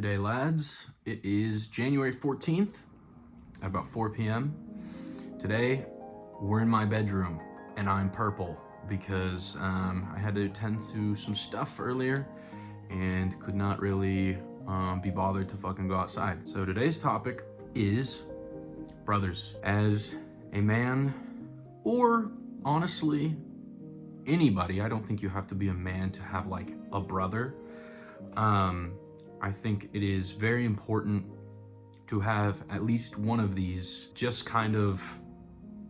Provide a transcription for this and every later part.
G'day lads, it is January 14th at about 4 p.m. Today we're in my bedroom and I'm purple because I had to attend to some stuff earlier and could not really be bothered to fucking go outside. So today's topic is brothers. As a man, or honestly anybody, I don't think you have to be a man to have like a brother. I think it is very important to have at least one of these just kind of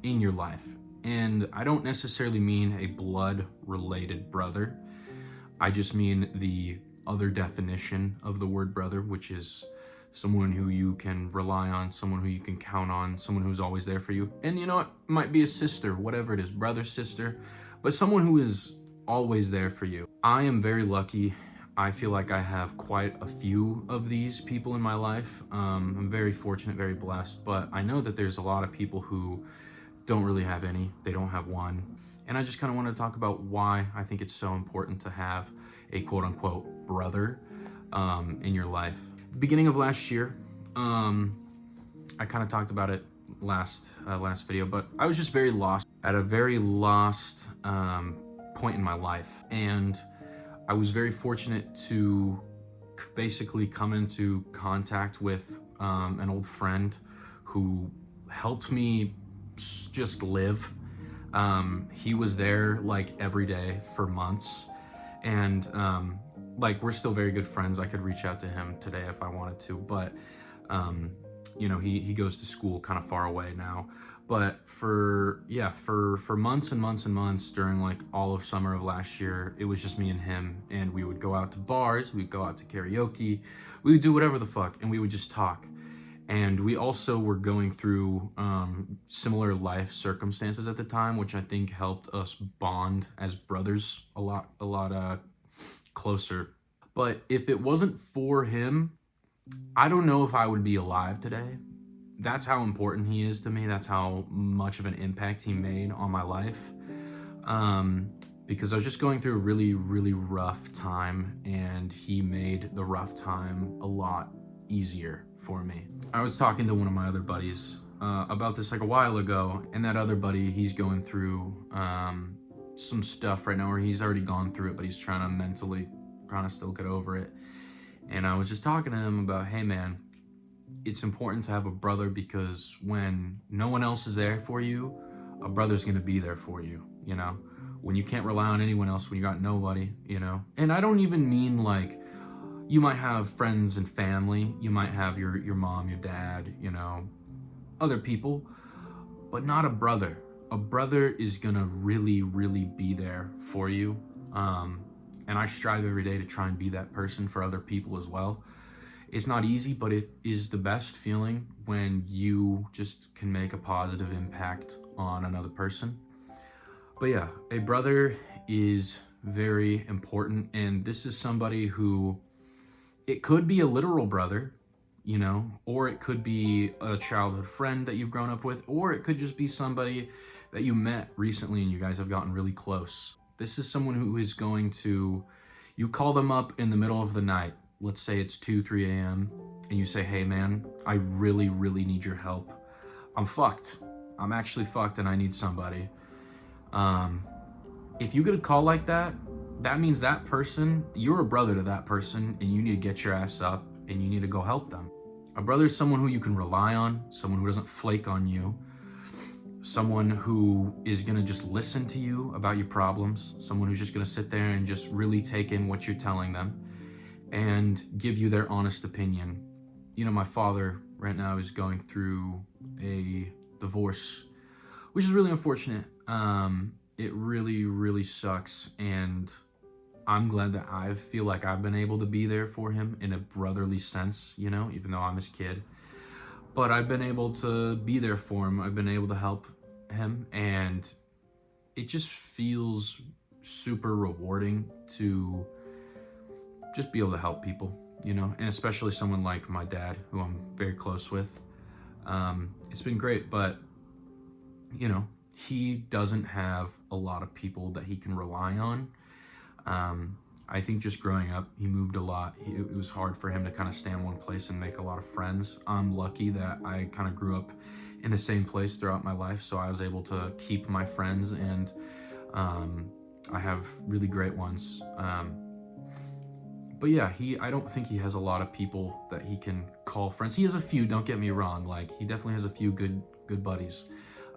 in your life. And I don't necessarily mean a blood related brother. I just mean the other definition of the word brother, which is someone who you can rely on, someone who you can count on, someone who's always there for you. And you know what? It might be a sister, whatever it is, brother, sister, but someone who is always there for you. I am very lucky. I feel like I have quite a few of these people in my life. I'm very fortunate, very blessed, but I know that there's a lot of people who don't really have any. They don't have one. And I just kind of want to talk about why I think it's so important to have a quote unquote brother in your life. Beginning of last year, I kind of talked about it last video, but I was just very lost, at a very lost point in my life. And I was very fortunate to basically come into contact with an old friend who helped me just live. He was there like every day for months, and like we're still very good friends. I could reach out to him today if I wanted to, but you know, he goes to school kind of far away now. But for months and months and months during like all of summer of last year, it was just me and him, and we would go out to bars, we'd go out to karaoke, we would do whatever the fuck, and we would just talk. And we also were going through similar life circumstances at the time, which I think helped us bond as brothers a lot closer. But if it wasn't for him, I don't know if I would be alive today. That's how important he is to me. That's how much of an impact he made on my life. Because I was just going through a really, really rough time, and he made the rough time a lot easier for me. I was talking to one of my other buddies about this like a while ago, and that other buddy, he's going through some stuff right now, or he's already gone through it, but he's trying to mentally kind of still get over it. And I was just talking to him about, hey man, it's important to have a brother, because when no one else is there for you, a brother's gonna be there for you, you know? When you can't rely on anyone else, when you got nobody, you know? And I don't even mean like, you might have friends and family, you might have your mom, your dad, you know, other people, but not a brother. A brother is gonna really, really be there for you. And I strive every day to try and be that person for other people as well. It's not easy, but it is the best feeling when you just can make a positive impact on another person. But yeah, a brother is very important, and this is somebody who, it could be a literal brother, you know, or it could be a childhood friend that you've grown up with, or it could just be somebody that you met recently and you guys have gotten really close. This is someone who is going to, you call them up in the middle of the night, let's say it's 2, 3 a.m. and you say, hey man, I really, really need your help. I'm fucked. I'm actually fucked and I need somebody. If you get a call like that, that means that person, you're a brother to that person, and you need to get your ass up and you need to go help them. A brother is someone who you can rely on, someone who doesn't flake on you, someone who is gonna just listen to you about your problems, someone who's just gonna sit there and just really take in what you're telling them and give you their honest opinion. You know, my father right now is going through a divorce, which is really unfortunate. It really, really sucks, and I'm glad that I feel like I've been able to be there for him in a brotherly sense, you know, even though I'm his kid. But I've been able to be there for him. I've been able to help him, and it just feels super rewarding to just be able to help people, you know, and especially someone like my dad, who I'm very close with. It's been great, but, you know, he doesn't have a lot of people that he can rely on. I think just growing up, he moved a lot. It was hard for him to kind of stay in one place and make a lot of friends. I'm lucky that I kind of grew up in the same place throughout my life, so I was able to keep my friends, and I have really great ones. But yeah, I don't think he has a lot of people that he can call friends. He has a few, don't get me wrong. Like, he definitely has a few good buddies.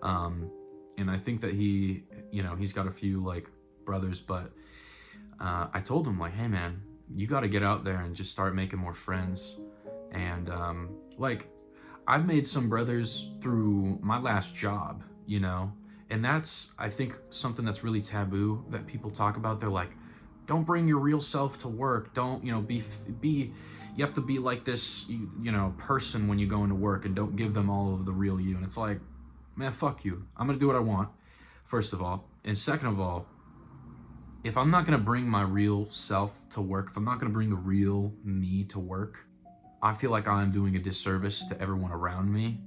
And I think that he's got a few like brothers, but I told him, like, hey man, you got to get out there and just start making more friends. And like, I've made some brothers through my last job, and that's, I think, something that's really taboo that people talk about. They're like, don't bring your real self to work. Don't, you have to be like this, person when you go into work, and don't give them all of the real you. And it's like, man, fuck you. I'm gonna do what I want, first of all. And second of all, if I'm not gonna bring my real self to work, if I'm not gonna bring the real me to work, I feel like I'm doing a disservice to everyone around me,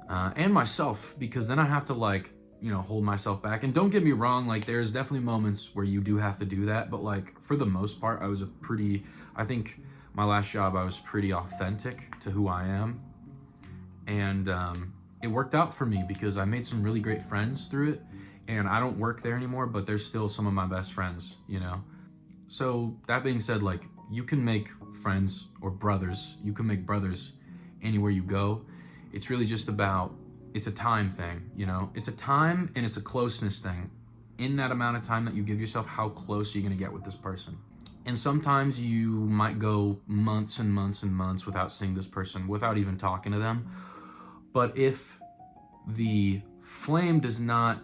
and myself, because then I have to hold myself back. And don't get me wrong, like, there's definitely moments where you do have to do that, but like, for the most part, I think my last job, I was pretty authentic to who I am. And it worked out for me because I made some really great friends through it. And I don't work there anymore, but they're still some of my best friends, So that being said, like, you can make friends or brothers. You can make brothers anywhere you go. It's really just it's a time thing, It's a time and it's a closeness thing. In that amount of time that you give yourself, how close are you gonna get with this person? And sometimes you might go months and months and months without seeing this person, without even talking to them. But if the flame does not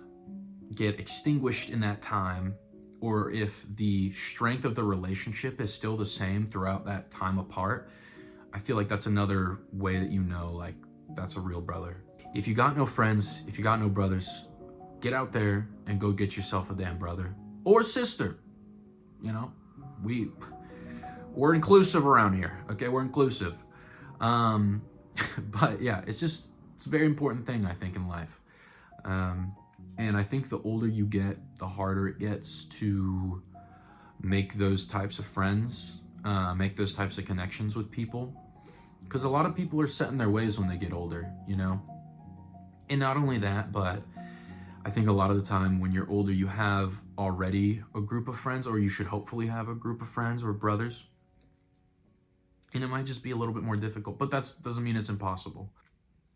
get extinguished in that time, or if the strength of the relationship is still the same throughout that time apart, I feel like that's another way that like, that's a real brother. If you got no friends, if you got no brothers, get out there and go get yourself a damn brother or sister. We're inclusive around here, okay? We're inclusive. But yeah, it's a very important thing, I think, in life. And I think the older you get, the harder it gets to make those types of friends, make those types of connections with people. Because a lot of people are set in their ways when they get older, And not only that, but I think a lot of the time when you're older, you have already a group of friends, or you should hopefully have a group of friends or brothers. And it might just be a little bit more difficult, but that doesn't mean it's impossible.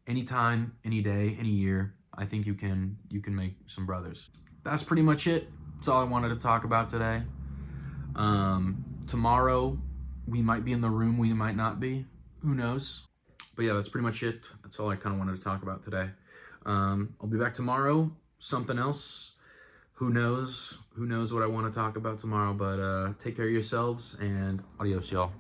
Anytime, any day, any year, I think you can make some brothers. That's pretty much it. That's all I wanted to talk about today. Tomorrow, we might be in the room, we might not be. Who knows? But yeah, that's pretty much it. That's all I kind of wanted to talk about today. I'll be back tomorrow. Something else. Who knows? Who knows what I want to talk about tomorrow? But take care of yourselves, and adios, y'all.